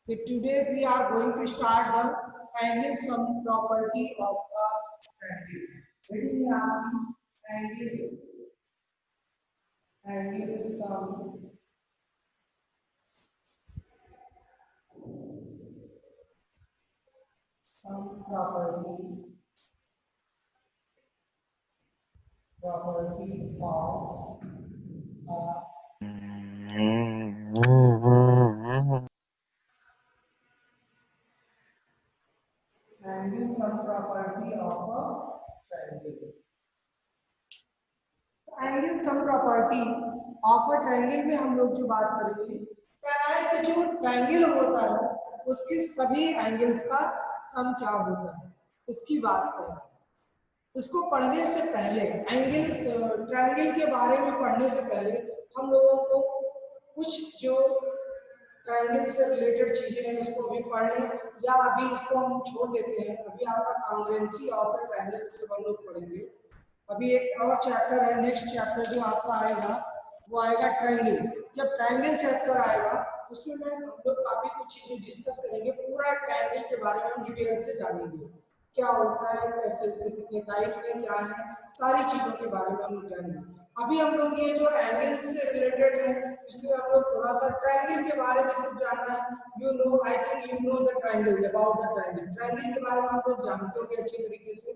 Today we are going to start the angle sum property of a triangle. Ready? Angle sum property of a angle sum property of a triangle. Angle sum property of a triangle में हम लोग जो बात करेंगे क्या है कि जो ट्रायंगल होता है उसके सभी एंगल्स का सम क्या होता है इसकी बात करें। इसको पढ़ने से पहले एंगल ट्रायंगल के बारे में पढ़ने से पहले हम लोगों को कुछ जो ट्रायंगल से रिलेटेड चीजें हैं उसको अभी पढ़ लें या अभी इसको हम छोड़ देते हैं। अभी आपका कांग्रुएंसी ऑफ द ट्रायंगल से हम लोग पढ़ेंगे। अभी एक और चैप्टर है, नेक्स्ट चैप्टर जो आपका आएगा वो आएगा ट्रायंगल। जब ट्रायंगल चैप्टर आएगा उसमें मैं हम लोग काफी कुछ चीजें डिस्कस करेंगे, पूरा ट्रायंगल के बारे में हम डिटेल से जानेंगे क्या होता है, कैसे उसके कितने टाइप्स हैं, क्या है, सारी चीजों के बारे में हम लोग जानेंगे। अभी हम लोग ये जो एंगल से रिलेटेड है इसलिए हम लोग थोड़ा सा ट्रायंगल के बारे में सिर्फ जानना है। You know, I think you know the triangle, about the triangle. Triangle के बारे में आप लोग जानते हो कि अच्छे तरीके से।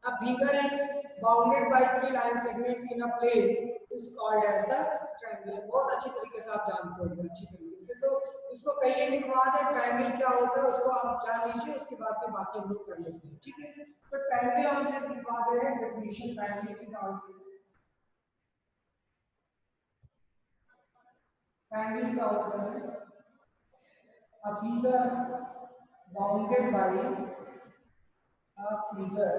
A figure is bounded by three line segment in a plane is called as the triangle। बहुत अच्छी तरीके से आप जानते हो, अच्छी तरीके से। तो इसको कहिए लिखवा दे ट्रायंगल क्या होता है उसको आप जान लीजिए, उसके बाद में बाकी हम लोग कर लेते हैं, ठीक है। तो ट्रायंगल हम सिर्फ लिखवा दे रहे हैं, डेफिनेशन ट्रायंगल की डालते हैं। ट्रायंगल क्या होता है? A figure bounded by a figure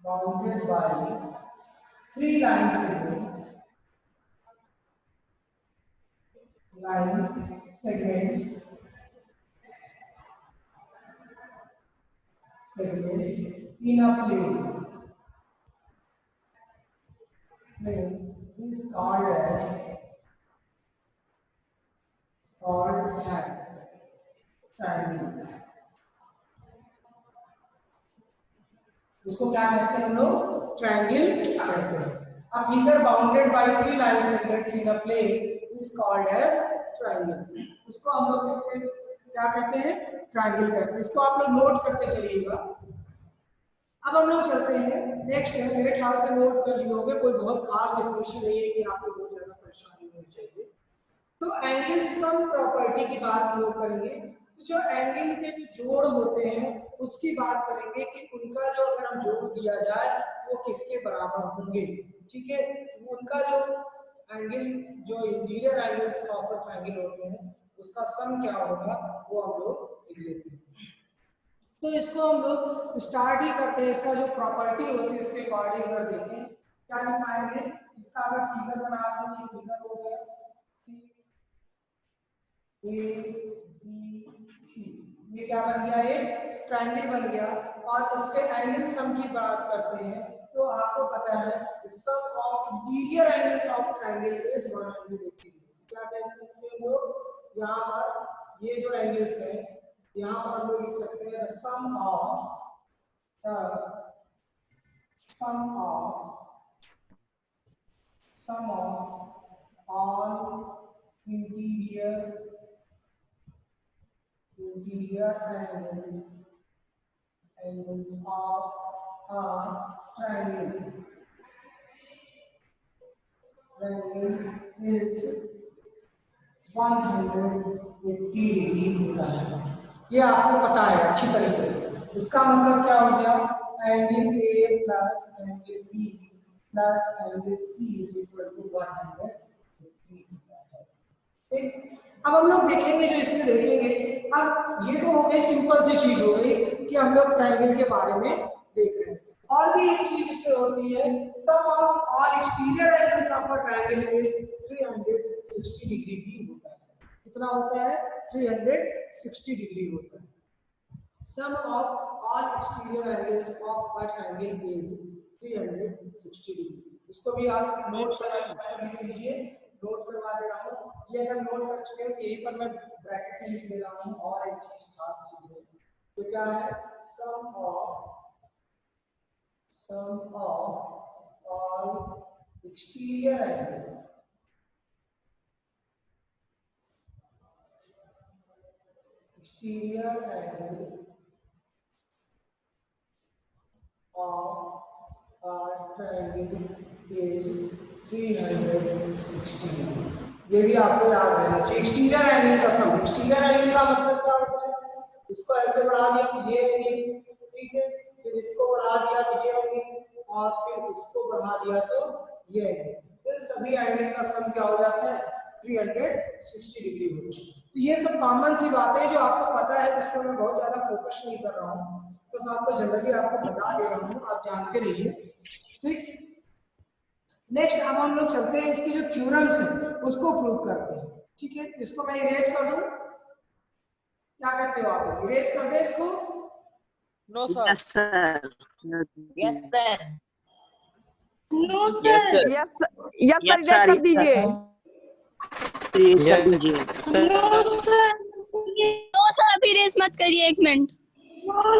bounded by three line segments in a plane is called as triangle। इसको क्या कहते हैं हम लोग? ट्रायंगल कहते हैं। A figure bounded by three line segments in a plane is called as triangle। इसको हम लोग इसके क्या कहते हैं? ट्रायंगल कहते हैं। इसको आप लोग नोट करते चलिएगा। अब हम लोग चलते हैं नेक्स्ट है, मेरे ख्याल से नोट कर लिए होंगे, कोई बहुत खास डेफिनेशन नहीं है कि आपको बहुत ज्यादा परेशानी होनी चाहिए। तो एंगल सम प्रॉपर्टी की बात हम लोग करेंगे। तो जो एंगल के जो जोड़ होते हैं उसकी बात करेंगे कि उनका जो अगर हम जोड़ दिया जाए वो किसके बराबर होंगे, ठीक है। उनका जो एंगल जो interior angles of the triangle होते हैं उसका सम क्या होगा वो हम लोग लिख लेते हैं। तो इसको हम लोग स्टार्ट ही करते हैं। इसका जो प्रॉपर्टी होती है इसके अकॉर्डिंग अगर देखें क्या दिखाएंगे, इसका अगर फिगर बनाते हैं, ये फिगर हो गया ए बी सी, ये क्या बन गया? एक ट्रायंगल बन गया। और इसके एंगल सम की बात करते हैं तो आपको पता है sum of interior angles of triangle is 180। क्या कहते हैं लोग यहाँ पर ये जो एंगल्स हैं यहाँ पर हम लोग लिख सकते हैं sum of all interior angles of a triangle is 180 degree होता है। ये आपको पता है अच्छी तरीके से। इसका मतलब क्या हो गया? Angle A plus angle B plus angle C is equal to 180। ठीक, अब हम लोग देखेंगे जो इसमें देखेंगे। अब ये तो हो गई सिंपल सी चीज हो गई कि हम लोग ट्रायंगल के बारे में देख रहे हैं। और भी एक चीज इसमें होती है, sum of all exterior angles of a triangle is 360 degree भी होता है। कितना होता है? 360 डिग्री होता है। Sum of all exterior angles of a triangle is 360 degree. इसको भी आप नोट करना लिख लीजिए, नोट करवा दे रहा हूँ। ये अगर नोट कर चुके हो यहीं पर मैं ब्रैकेट में लिख दे रहा हूँ। और एक चीज खास चीज है तो क्या है, sum of all exterior angle, exterior angle of a triangle is 360। ये भी आपको याद रहना चाहिए। एक्सटीरियर एंगल का सम, एक्सटीरियर एंगल का मतलब क्या होता है, इसको ऐसे बढ़ा दिया तो ये होगी, ठीक है, फिर इसको बढ़ा दिया तो ये होगी, और फिर इसको बढ़ा दिया तो ये होगी। फिर सभी एंगल का सम क्या हो जाता है, 360 डिग्री होता है। तो ये सब कॉमन सी बातें जो आपको पता है, जिस पर मैं बहुत ज्यादा फोकस नहीं कर रहा हूँ, बस आपको जनरली आपको बता दे रहा हूँ, आप जानते रहिए, ठीक। नेक्स्ट अब हम लोग चलते हैं इसकी जो थ्योरम्स है उसको प्रूव करते हैं, ठीक है। इसको मैं इरेज कर दूं, क्या कहते हो आप, इरेज कर दे इसको? No sir. Yes sir. Yes sir. No yes sir. Sir. Yes yes yes sir, sir. कर दीजिए। कर दीजिए। नो सर, अभी रेस मत करिए, एक मिनट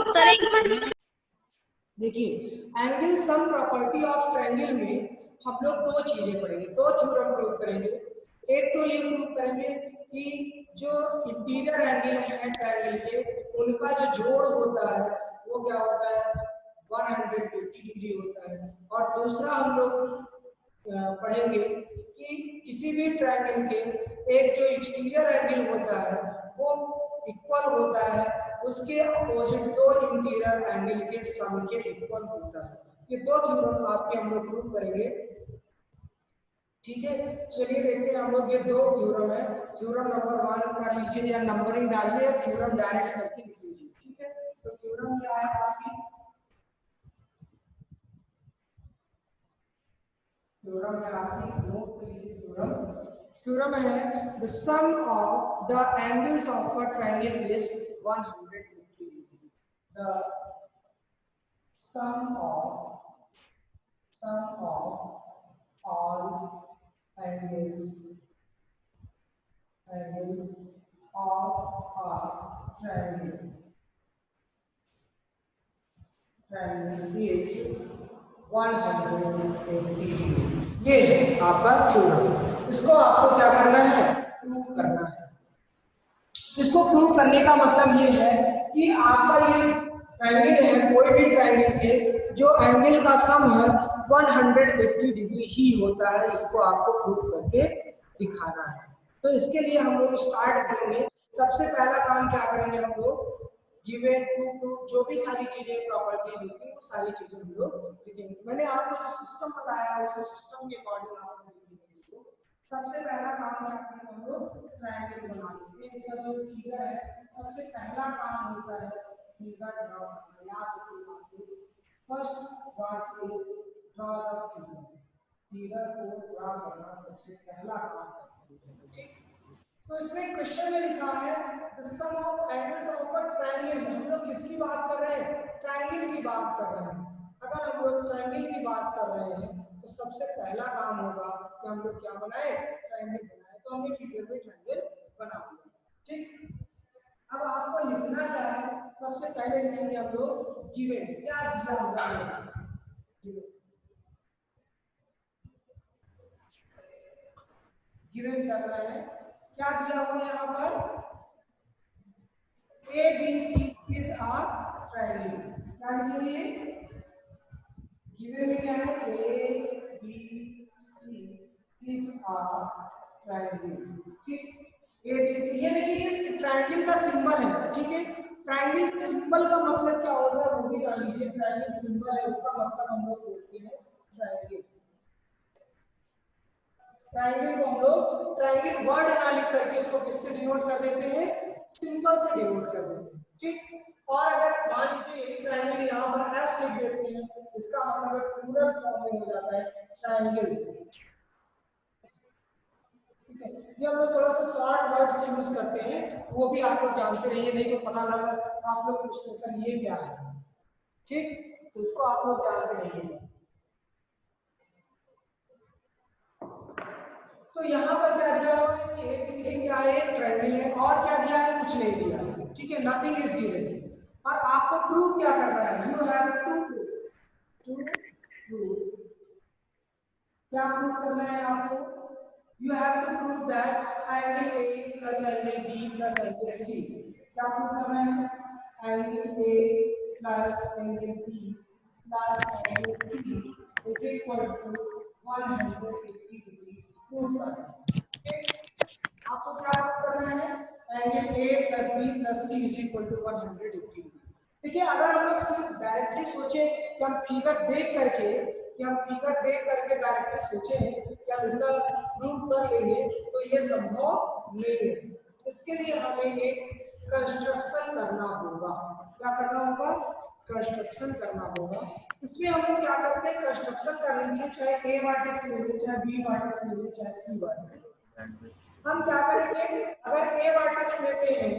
सर, एक मिनट। देखिए, angle sum property of triangle में हम लोग दो चीजें पढ़ेंगे, दो थ्योरम प्रूव करेंगे। एक तो ये प्रूव करेंगे कि जो इंटीरियर एंगल है ट्रायंगल के, उनका जो जोड़ होता है वो क्या होता है, 180 डिग्री होता है। और दूसरा हम लोग पढ़ेंगे कि किसी भी ट्रायंगल के एक जो एक्सटीरियर एंगल होता है वो इक्वल होता है उसके अपोजिट दो इंटीरियर एंगल के सम के इक्वल होता है। ये दो थ्योरम आपके हम लोग प्रूव करेंगे, ठीक है। चलिए देखते हैं हम लोग, ये दो थ्योरम है। थ्योरम नंबर 1 कर लीजिए या नंबरिंग डालिए, थ्योरम डायरेक्ट करके लिख लीजिए, ठीक है। तो थ्योरम क्या है आपकी, थ्योरम है आपकी, नोट कर लीजिए थ्योरम। थ्योरम है the sum of the angles of a triangle is 150 degree. The sum of all angles of a triangle is 180 degree. ये है आपका थ्योरम। इसको आपको क्या करना है, प्रूव करना है। इसको प्रूव करने का मतलब ये है कि आपका ये ट्रायंगल है, कोई भी ट्रायंगल के जो एंगल का सम है 180 डिग्री ही होता है, इसको आपको प्रूव करके दिखाना है। तो इसके लिए हम लोग स्टार्ट करेंगे। सबसे पहला काम क्या करेंगे, हम लोग गिवन टू जो भी सारी चीजें प्रॉपर्टीज होती है वो सारी चीजें हम लोग लिखेंगे। मैंने आपको जो सिस्टम बताया है उस सिस्टम के अकॉर्डिंग आप लिखेंगे इसको। सबसे पहला काम क्या करेंगे, हम लोग ट्रायंगल बनाएंगे। इसका जो फिगर है, सबसे पहला काम होता है फिगर ड्रॉ करना। याद रखिए, first work is draw the figure. Figure को ड्रॉ करना सबसे पहला काम करते हैं, ठीक। तो इसमें क्वेश्चन में लिखा है the sum of angles of a triangle. हम लोग किसकी बात कर रहे हैं, ट्रायंगल की बात कर रहे हैं। अगर हम लोग ट्रायंगल की बात कर रहे हैं तो सबसे पहला काम होगा कि हम लोग क्या बनाए, ट्रायंगल बनाए। तो हमने फिगर में ट्रायंगल बना दिया, ठीक। अब आपको लिखना क्या है, सबसे पहले लिखेंगे हम लोग गिवन, क्या दिया होगा गिवन करना है। क्या दिया हुआ है यहाँ पर, A B C is a triangle. क्या लिखेंगे, गिवन में क्या है, A B C is a triangle, ठीक। ए बी सी, ये देखिए ट्रायंगल का सिंबल है, ठीक है। ट्रायंगल के सिंबल का मतलब क्या होता है वो भी जान लीजिए। ट्रायंगल सिंबल है, इसका मतलब हम लोग बोलते हैं ट्रायंगल। ट्रायंगल को हम लोग ट्रायंगल वर्ड ना लिख करके इसको किससे डिनोट कर देते हैं, सिंबल से डिनोट कर देते हैं, ठीक। और अगर मान लीजिए यही ट्रायंगल यहाँ पर एस लिख देते हैं, इसका मतलब प्लूरल फॉर्म में हो जाता है ट्रायंगल्स, ठीक है। ये हम लोग थोड़ा सा शॉर्ट वर्ड्स यूज करते हैं, वो भी आप लोग जानते रहिए, नहीं तो पता लगा आप लोग पूछते सर ये क्या है, ठीक। तो इसको आप लोग जानते रहिए। तो यहाँ पर क्या दिया हुआ है, ABC क्या है, ट्रायंगल है, और क्या दिया है, कुछ नहीं दिया है, ठीक है, नथिंग इज गिवन। और आपको प्रूव क्या करना है, यू हैव टू प्रूव, क्या प्रूव करना है आपको, you have to prove that angle A plus angle B plus angle C, क्या प्रूव करना है, angle A plus angle B plus angle C is equal to 180 degree prove करना है। आपको क्या प्रूव करना है, angle A plus B plus C is equal to 180। देखिए अगर हम लोग सिर्फ डायरेक्टली सोचे कि हम फिगर देख करके डायरेक्टली सोचे कि हम इसका प्रूव कर लेंगे, तो ये संभव नहीं है। इसके लिए हमें एक कंस्ट्रक्शन करना होगा। क्या करना होगा, कंस्ट्रक्शन करना होगा। इसमें हम लोग क्या करते हैं, कंस्ट्रक्शन करने के लिए चाहे ए वर्टेक्स ले लें, चाहे बी वर्टेक्स ले लें, चाहे सी वर्टेक्स, हम क्या करेंगे, अगर ए वर्टेक्स लेते हैं,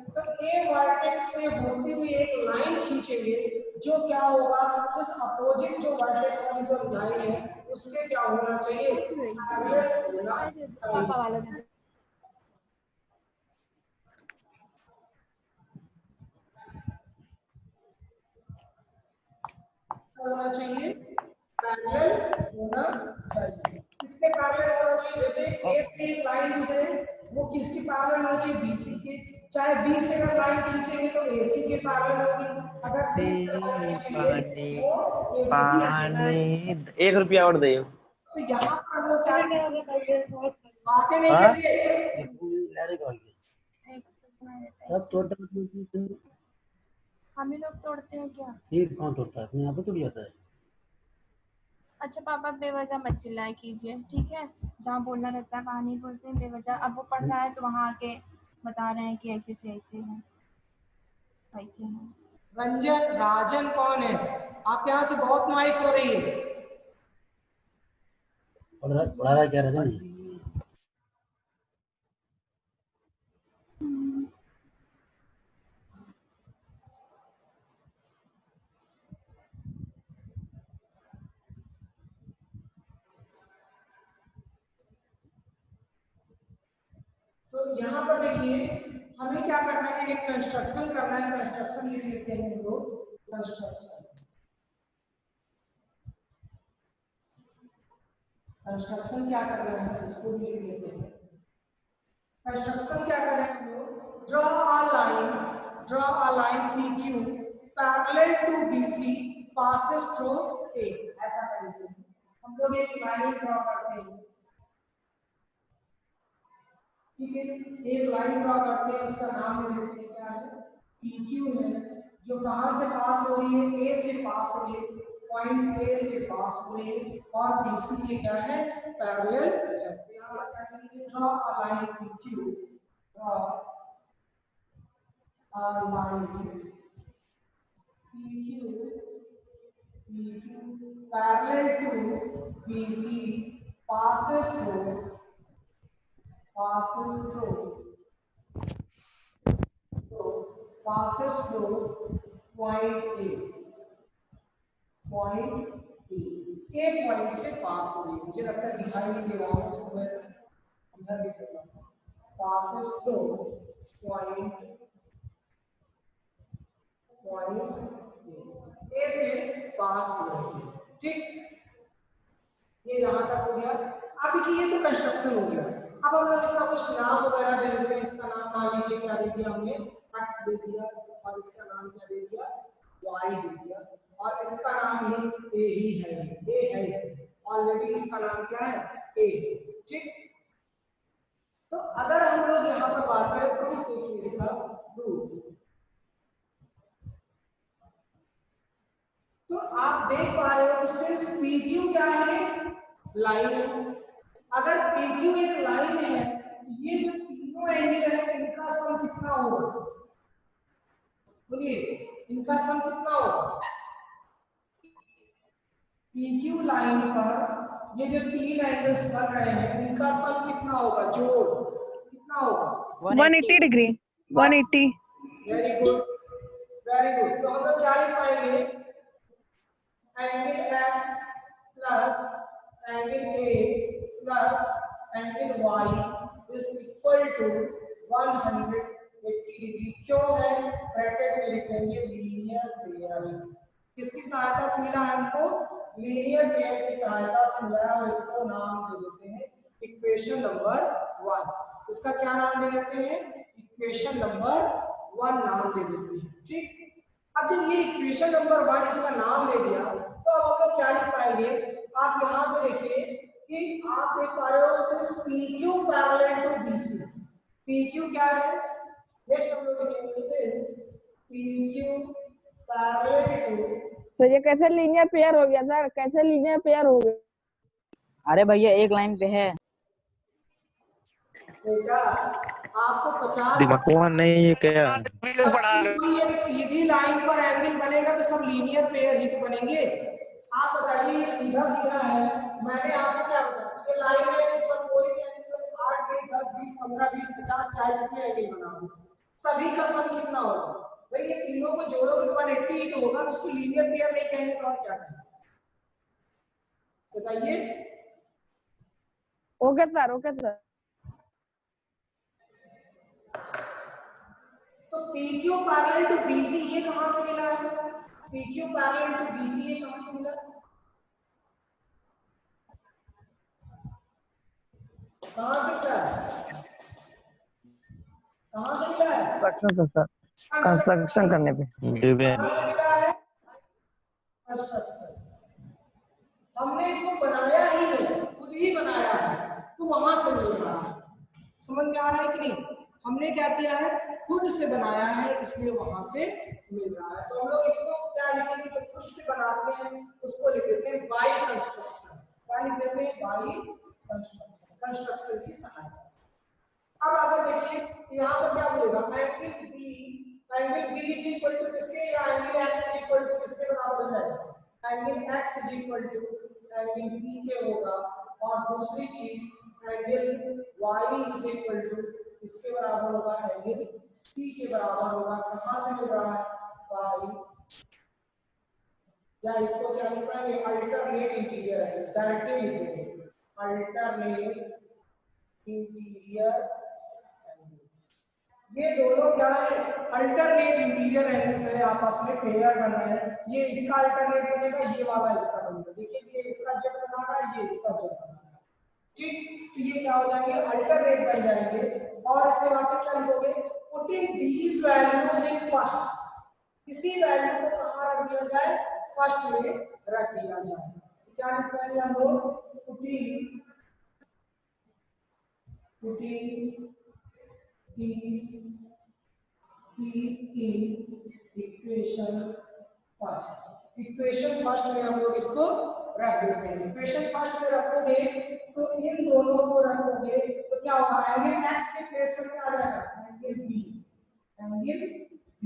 तो ए वर्टेक्स से होती हुई एक लाइन खींचेंगे, जो क्या होगा, उस अपोजिट जो वर्टेक्स वाली जो लाइन है उसके क्या होना चाहिए, पैरेलल होना चाहिए, पैरेलल होना चाहिए। इसके पैरेलल होना चाहिए, जैसे ए से एक लाइन गुजरे, वो किसके पैरेलल होना चाहिए, बीसी के। चाहे बी से अगर लाइन खींचेंगे तो एसी के पैरेलल होगी, अगर सी से लाइन खींचेंगे वो पानी 1 रुपया और दे। तो यहाँ पर हम लोग क्या करेंगे, बातें नहीं करिए, सब तोड़ता हम ही लोग तोड़ते हैं क्या? ये कौन तोड़ता है, अपने यहाँ पे टूट जाता है। अच्छा पापा बेवजह मत चिल्लाए कीजिए, ठीक है, जहाँ बोलना रहता है वहाँ नहीं बोलते हैं बेवजह। अब वो पढ़ रहा है तो वहाँ आके बता रहे हैं कि ऐसे से ऐसे है, ऐसे है। रंजन राजन कौन है, आप यहाँ से बहुत नॉइस हो रही है। पढ़ा रहा क्या रजन है? तो यहाँ पर देखिए हमें क्या करना है, एक कंस्ट्रक्शन करना है, कंस्ट्रक्शन लिख लेते हैं हम लोग, कंस्ट्रक्शन क्या करना है उसको भी लिख लेते हैं। कंस्ट्रक्शन क्या कर रहे हैं हम लोग, draw a line PQ parallel to BC passes through A, ऐसा करते हैं हम लोग, एक लाइन ड्रॉ करते हैं, ठीक है, एक लाइन ड्रॉ करते हैं, उसका नाम ले लेते हैं, क्या है, PQ है, जो कहां से पास हो रही है, A से पास हो रही है, पॉइंट A से पास हो रही है, और BC के क्या है, पैरेलल है। यहाँ पर क्या करेंगे, draw a line PQ, draw a line PQ parallel to BC passes through point A, A point से पास हो रही है, मुझे लगता है दिखाई नहीं दे रहा है, इसको मैं इधर लिख लेता हूँ, passes through point A से पास हो रही है, ठीक, ये यहाँ तक हो गया। अब देखिए ये तो कंस्ट्रक्शन हो गया, अब हम लोग इसका कुछ नाम वगैरह दे देते हैं। इसका नाम मान लीजिए क्या दे दिया हमने, x दे दिया, और इसका नाम क्या दे दिया, y दे दिया, और इसका नाम भी a ही है, a है ऑलरेडी, इसका नाम क्या है, a, ठीक। तो अगर हम लोग यहाँ पर बात करें प्रूफ, देखिए इसका प्रूफ, तो आप देख पा रहे हो कि सिंस PQ क्या है, लाइन है, अगर PQ एक लाइन है, ये जो तीनों एंगल है इनका सम कितना होगा, बोलिए इनका सम कितना होगा, PQ लाइन पर ये जो तीन एंगल्स कर रहे हैं इनका सम कितना होगा, जोड़ कितना होगा, 180 डिग्री, 180। वेरी गुड, तो हम लोग क्या लिख पाएंगे, angle x plus angle A plus angle y is equal to 180 degree. क्यों है? ब्रैकेट में लिख देंगे लीनियर पेयर। किसकी सहायता से मिला है हमको? लीनियर पेयर की सहायता से मिला है, और इसको नाम दे देते हैं इक्वेशन नंबर 1। इसका क्या नाम दे देते हैं? इक्वेशन नंबर 1 नाम दे देते हैं। ठीक, अब जब ये इक्वेशन नंबर 1 इसका नाम ले दिया तो अब हम लोग क्या लिख पाएंगे? आप यहां से देखिए कि आप देख पा रहे हो since PQ parallel to BC। PQ क्या है? नेक्स्ट हम लोग लिखेंगे सिंस PQ पैरेलल टू। तो ये कैसे लीनियर पेयर हो गया सर? कैसे लीनियर पेयर हो गया? अरे भैया एक लाइन पे है। बेटा आपको 50 दिमाग नहीं है क्या? कोई एक सीधी लाइन पर एंगल बनेगा तो सब लीनियर पेयर ही तो बनेंगे। आप बताइए ये सीधा सीधा है, मैंने आपको क्या बताया? ये लाइन है, इस पर कोई भी एंगल 8 10 20 15 20 50 चाहे कितने एंगल बनाओ, सभी का सम कितना होगा? भाई ये तीनों को जोड़ोगे तो 180 ही तो होगा, तो उसको लीनियर पेयर नहीं कहेंगे तो और क्या कहेंगे? बताइए। Okay sir, okay sir. तो PQ पैरेलल टू BC ये कहां से मिला है? PQ पैरेलल टू BC ये कहां से मिला? कहां से मिला है? कहां से मिला है? कंस्ट्रक्शन करने पे कहां से मिला है? कंस्ट्रक्शन। हमने इसको बनाया ही है, खुद ही बनाया है, तो वहां से मिल रहा है। समझ में आ रहा है कि नहीं? हमने क्या किया है? खुद से बनाया है, इसलिए वहां से मिल रहा है। तो हम लोग इसको क्या लिखेंगे? जो खुद से बनाते हैं उसको लिख देते हैं बाय कंस्ट्रक्शन। क्या लिख देते हैं? बाय कंस्ट्रक्शन, कंस्ट्रक्शन की सहायता से। अब अगर देखिए यहाँ पर क्या बोलेगा? Angle B is equal to किसके, या angle X is equal to किसके बराबर हो जाएगा? Angle X is equal to angle B के होगा, और दूसरी चीज angle Y is equal to इसके बराबर होगा, एंगल C के बराबर होगा। कहां से मिल रहा है? बाय, या इसको क्या लिख पाएंगे? अल्टरनेट इंटीरियर एंगल्स, डायरेक्टली लिख देंगे अल्टरनेट इंटीरियर एंगल्स। ये दोनों क्या है? अल्टरनेट इंटीरियर एंगल्स है, आपस में पेयर बन रहे हैं। ये इसका अल्टरनेट बनेगा, ये वाला इसका बनेगा। देखिए ये इसका जेड बना रहा है, ये इसका जेड बना रहा है। ठीक, तो ये क्या हो जाएंगे? अल्टरनेट बन जाएंगे। और इसके बाद क्या लिखोगे? Putting these values in first. इसी वैल्यू को कहां रख दिया जाए? फर्स्ट में रख दिया जाए। क्या लिख पाएंगे हम लोग? Putting these in equation first। Equation first में हम लोग इसको रख देते हैं। इक्वेशन फर्स्ट में रखोगे तो इन दोनों को रखोगे तो क्या होगा? एंगल x के प्लेस पर क्या आ जाएगा? एंगल B, एंगल B,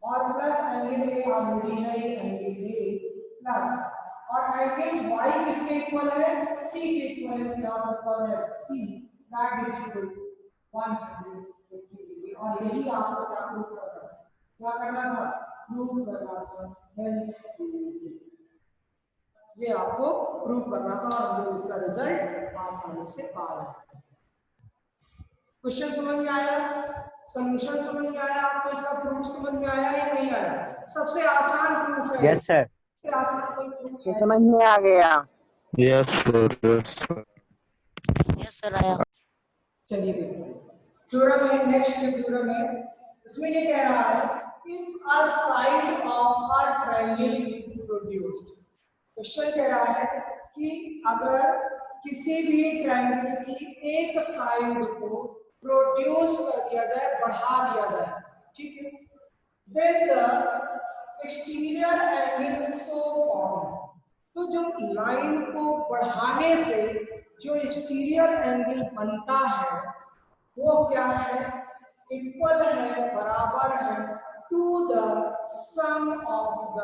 और प्लस एंगल A ऑलरेडी है, ये एंगल A प्लस, और एंगल y किसके इक्वल है? C के इक्वल है। क्या मतलब है? C that is equal to 180 degree. और यही आपको क्या प्रूव करना था? क्या करना था? प्रूव करना था। हेंस ये आपको प्रूव करना था, और हम लोग इसका रिजल्ट आसानी से पा गए। क्वेश्चन समझ में आया? सॉल्यूशन समझ में आया? आपको इसका प्रूफ समझ में आया या नहीं आया? सबसे आसान प्रूफ है। Yes sir. सबसे आसान कोई प्रूफ है? समझ में आ गया। Yes sir. यस सर आया। चलिए देखते हैं थ्योरम है। नेक्स्ट जो थ्योरम है इसमें ये कह रहा है if a side of a triangle is produced. Question कह रहा है कि अगर किसी भी ट्रायंगल की एक साइड को प्रोड्यूस कर दिया जाए, बढ़ा दिया जाए, ठीक है, then the exterior angle so form. तो जो लाइन को बढ़ाने से जो एक्सटीरियर एंगल बनता है वो क्या है? इक्वल है, बराबर है to the sum of the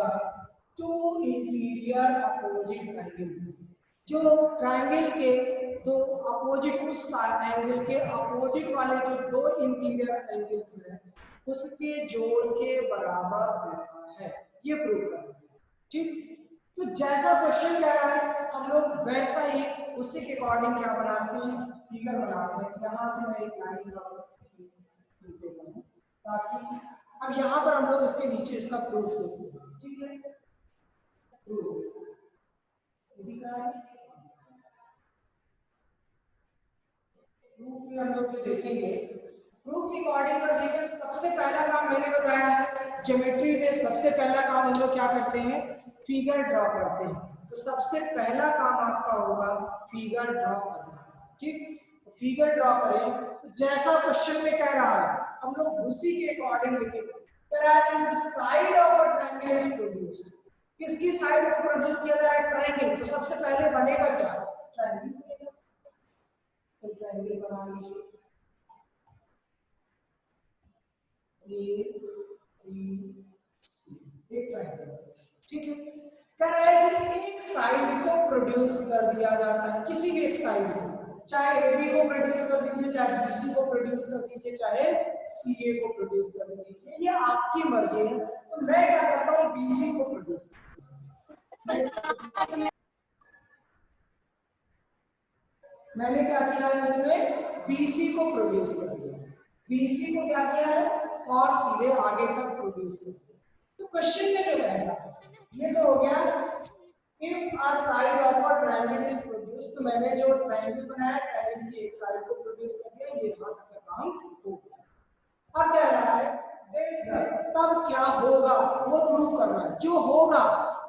two interior opposite angles. जो ट्रायंगल के दो अपोजिट, उस एंगल के अपोजिट वाले जो दो इंटीरियर एंगल्स हैं उसके जोड़ के बराबर होता है, ये प्रूव करना है। ठीक, तो तो जैसा क्वेश्चन कह रहा है हम लोग वैसा ही उसी के अकॉर्डिंग क्या बनाते हैं, फिगर बनाते हैं। यहाँ से मैं एक लाइन ड्रॉ करता हूं ताकि अब यहाँ पर हम लोग इसके नीचे इसका प्रूफ देते हैं, ठीक है। प्रूफ दिख रहा है, प्रूफ में हम लोग जो देखेंगे, प्रूफ के अकॉर्डिंग पर देखें, सबसे पहला काम मैंने बताया है ज्योमेट्री में सबसे पहला काम हम लोग क्या करते हैं, फिगर ड्रॉ करते हैं। तो सबसे पहला काम आपका होगा फिगर ड्रॉ करना, ठीक। फिगर ड्रॉ करें तो जैसा क्वेश्चन में कह रहा है हम लोग उसी के अकॉर्डिंग लिखेंगे। Side of a triangle is produced, किसकी साइड को प्रोड्यूस किया जा रहा है, ट्रायंगल। तो सबसे पहले बनेगा क्या, ट्रायंगल बनेगा। तो ट्रायंगल बना लीजिए, एक ट्रायंगल, ठीक है। कह रहा है कि एक साइड को प्रोड्यूस कर दिया जाता है, किसी भी एक साइड को, चाहे AB को प्रोड्यूस कर दीजिए, चाहे BC को प्रोड्यूस कर दीजिए, चाहे CA को प्रोड्यूस कर दीजिए, ये आपकी मर्जी है। तो मैं क्या करता हूँ, BC को प्रोड्यूस, मैंने क्या किया है इसमें, BC को प्रोड्यूस कर दिया, BC को क्या किया है और सीधे आगे तक प्रोड्यूस कर दिया। तो क्वेश्चन में जो रहेगा ये तो हो गया, if a side of a triangle is produced. तो मैंने जो ट्रायंगल बनाया, ट्रायंगल की एक साइड को प्रोड्यूस कर दिया, ये यहां तक का काम हो गया। अब कह रहा है तब क्या होगा वो प्रूव करना है, जो होगा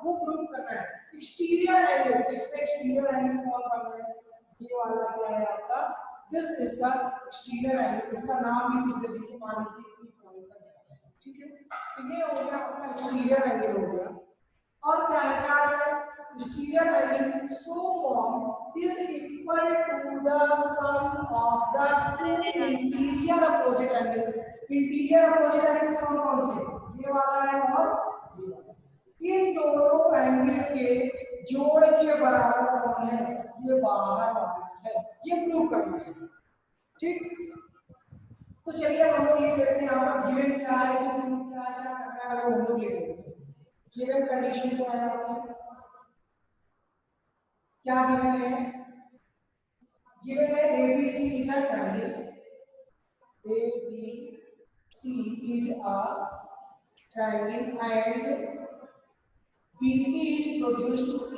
वो प्रूव करना है। एक्सटीरियर एंगल, इसमें एक्सटीरियर एंगल कौन करना है, ये वाला क्या है आपका, this is the exterior angle. इसका नाम भी कुछ दे दीजिए, मान लीजिए ठीक है। तो ये हो गया अपना एक्सटीरियर एंगल हो गया। और क्या है, क्या है, exterior angle so form is equal to the sum of the two interior opposite angles. Interior opposite angles कौन कौन से, ये वाला है और ये वाला। इन दोनों एंगल के जोड़ के बराबर कौन है, ये बाहर वाला है, ये प्रूव करना है, ठीक। तो चलिए हम लोग लिख लेते हैं, यहाँ पर गिवन क्या है, क्या करना है वो हम लोग लिख लेते हैं। गिवन कंडीशन क्या है, क्या गिवन है, गिवन है ABC is a triangle, ABC is a triangle and BC is produced to P.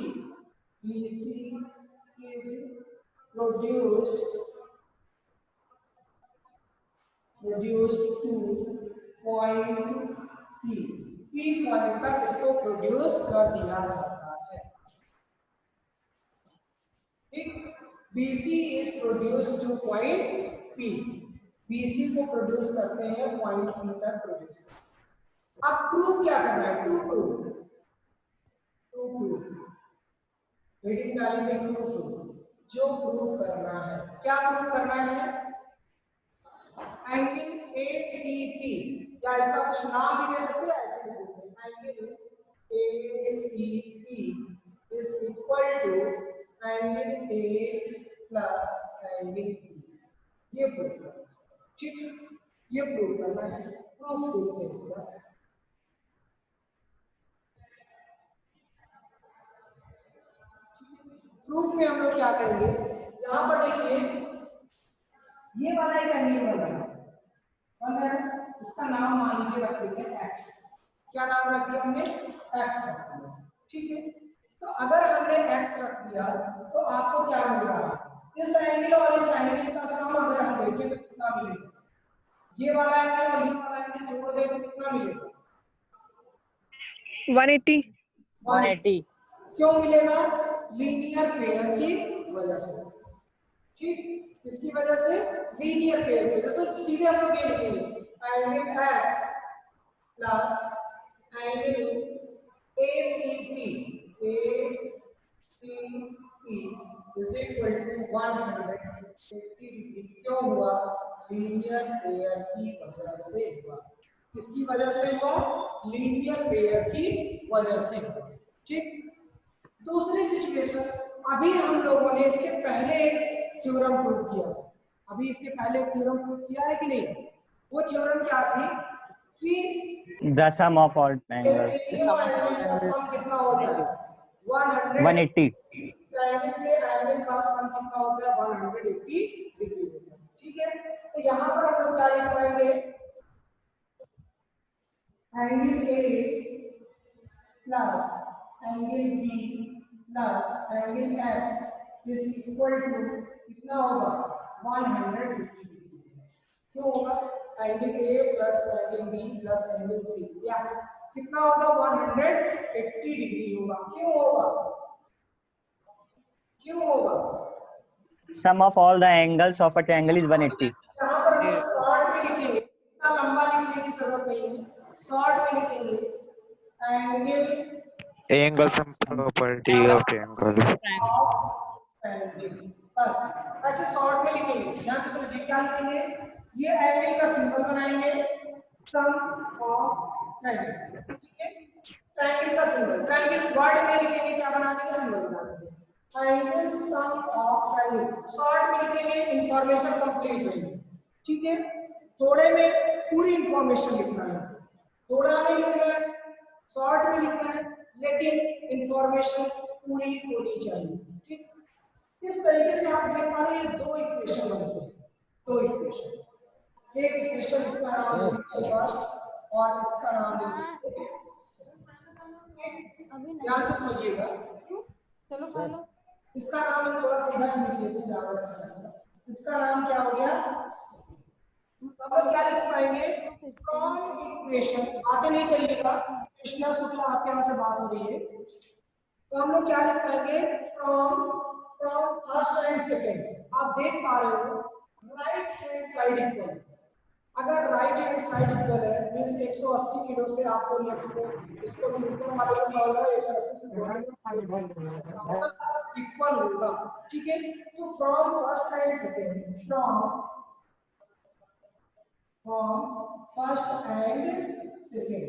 BC is produced to point P. P point तक इसको प्रोड्यूस कर दिया जाता है, ठीक। BC is produced to point P. BC को produce करते हैं पॉइंट P तक प्रोड्यूस। अब प्रूव क्या करना है, टू प्रूव रीडिंग डालेंगे, जो प्रूव करना है, क्या प्रूव करना है, एंगल ACP, या इसका कुछ नाम भी दे सकते हैं, ऐसे भी बोलते हैं, angle ACP is equal to angle A plus angle B। ये प्रूव करना है, ठीक, ये प्रूव करना है। प्रूफ देखते हैं इसका, प्रूफ में हम लोग क्या करेंगे, यहां पर देखिए ये वाला एक एंगल बन रहा है, इसका नाम मान लीजिए रख देते हैं x। क्या नाम रख दिया हमने, x रख दिया, ठीक है। तो अगर हमने x रख दिया तो आपको क्या मिल रहा है, इस एंगल और इस एंगल का सम अगर हम देखें तो कितना मिलेगा, ये वाला एंगल और ये वाला एंगल जोड़ दें तो कितना मिलेगा, 180। क्यों मिलेगा, लीनियर पेयर की वजह से, ठीक। इसकी वजह से लीनियर पेयर की वजह से सीधे हम लोग ये लिखेंगे, angle x plus angle ACP is equal to 180 degree. क्यों हुआ, लीनियर पेयर की वजह से हुआ, किसकी वजह से हुआ, लीनियर पेयर की वजह से हुआ, ठीक। दूसरी सिचुएशन, अभी हम लोगों ने इसके पहले एक थ्योरम प्रूव किया था, अभी इसके पहले एक थ्योरम प्रूव किया है कि नहीं, वो थ्योरम क्या थी कि The sum of all triangles. सम कितना होता है, 180 ट्रायंगल के एंगल का सम कितना होता है 180 डिग्री होता है। ठीक है, तो यहाँ पर हम लोग क्या लिख पाएंगे, angle A plus angle B plus angle X is equal to कितना होगा 180 डिग्री। क्यों होगा, angle A plus angle B plus angle C X कितना होगा 180 डिग्री होगा। क्यों होगा, क्यों होगा, sum of all the angles of a triangle is 180 यहाँ पर हम शॉर्ट में लिखेंगे, इतना लंबा लिखने की जरूरत नहीं है, शॉर्ट में लिखेंगे angle Angle some property of triangle. Angle, बस ऐसे शॉर्ट में लिखेंगे। ध्यान से समझिए क्या लिखेंगे, ये एंगल का सिंबल बनाएंगे सम ऑफ ट्रायंगल। ठीक है, ट्रायंगल का सिंबल, ट्रायंगल वर्ड में लिखेंगे क्या बना देंगे, सिंबल बना देंगे angle sum of triangle. Short में लिखेंगे इंफॉर्मेशन कंप्लीट रहेगी। ठीक है, थोड़े में पूरी इंफॉर्मेशन लिखना है, थोड़ा में लिखना है, शॉर्ट में लिखना है, लेकिन इंफॉर्मेशन पूरी होनी चाहिए। ठीक, इस तरीके से आप देख पा रहे हैं दो इक्वेशन बनते हैं, दो इक्वेशन, एक इक्वेशन इसका नाम है फर्स्ट और इसका नाम है ध्यान से समझिएगा, चलो खा लो। इसका नाम हम थोड़ा सीधा लिख लेते हैं, ज्यादा अच्छा लगेगा। इसका नाम क्या हो गया, अब हम क्या लिख पाएंगे, फ्रॉम इक्वेशन, बातें नहीं करिएगा, कृष्णा शुक्ला आपके यहाँ से बात हो रही है, तो हम लोग क्या लिख पाएंगे, फ्रॉम फर्स्ट एंड सेकेंड। आप देख पा रहे हो राइट हैंड साइड इक्वल, अगर राइट हैंड साइड इक्वल है मींस 180 किलो से आपको लेफ्ट को इसको न्यूटन वाले का होगा 180 से इक्वल होगा। ठीक है, तो from first and second, from first and second